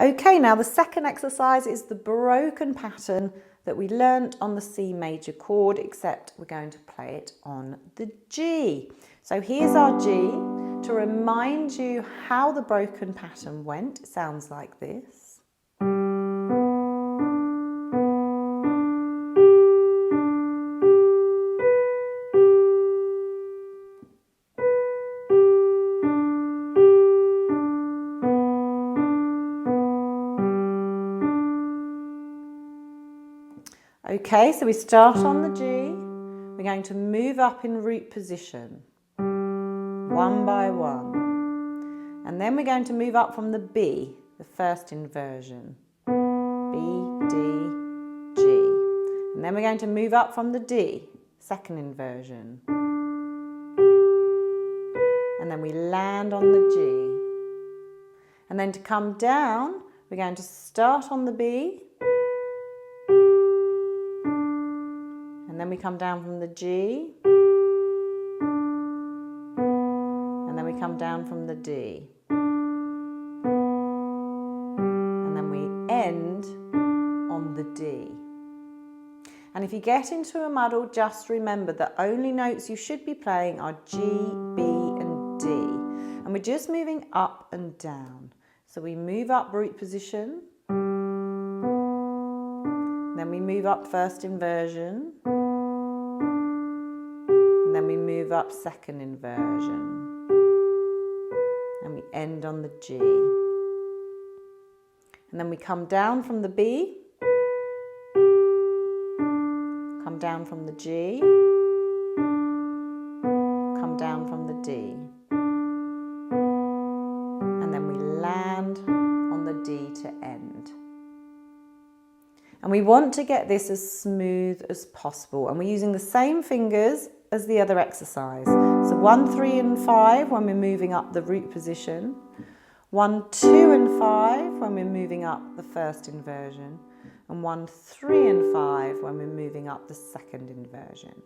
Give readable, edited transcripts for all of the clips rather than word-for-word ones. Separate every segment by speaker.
Speaker 1: Okay, now the second exercise is the broken pattern that we learnt on the C major chord, except we're going to play it on the G. So here's our G. To remind you how the broken pattern went, it sounds like this. Okay, so we start on the G. We're going to move up in root position, one by one. And then we're going to move up from the B, the first inversion. B, D, G. And then we're going to move up from the D, second inversion. And then we land on the G. And then to come down, we're going to start on the B. And then we come down from the G. And then we come down from the D. And then we end on the D. And if you get into a muddle, just remember the only notes you should be playing are G, B, and D. And we're just moving up and down. So we move up root position. Then we move up first inversion. And then we move up second inversion. And we end on the G. And then we come down from the B. Come down from the G. Come down from the D. And then we land on the D to end. And we want to get this as smooth as possible. And we're using the same fingers as the other exercise. So 1, 3 and 5 when we're moving up the root position. 1, 2 and 5 when we're moving up the first inversion. And 1, 3 and 5 when we're moving up the second inversion.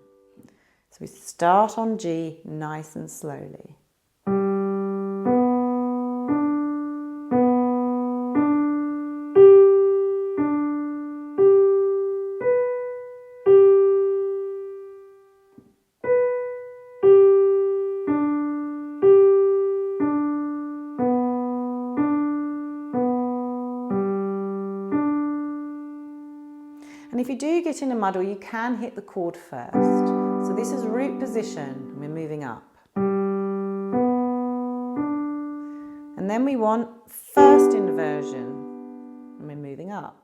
Speaker 1: So we start on G nice and slowly. And if you do get in a muddle, you can hit the chord first. So this is root position, and we're moving up. And then we want first inversion, and we're moving up.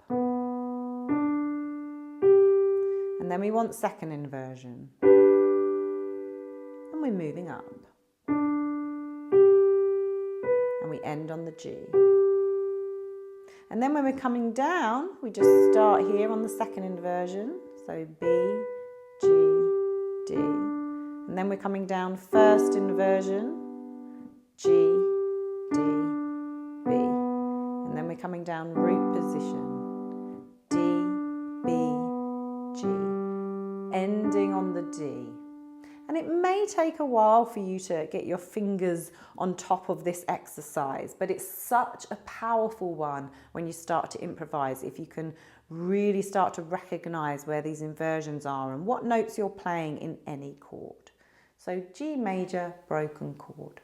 Speaker 1: And then we want second inversion, and we're moving up. And we end on the G. And then when we're coming down, we just start here on the second inversion. So B, G, D. And then we're coming down first inversion, G, D, B. And then we're coming down root position, D, B, G. Ending on the D. And it may take a while for you to get your fingers on top of this exercise, but it's such a powerful one when you start to improvise, if you can really start to recognize where these inversions are and what notes you're playing in any chord. So G major, broken chord.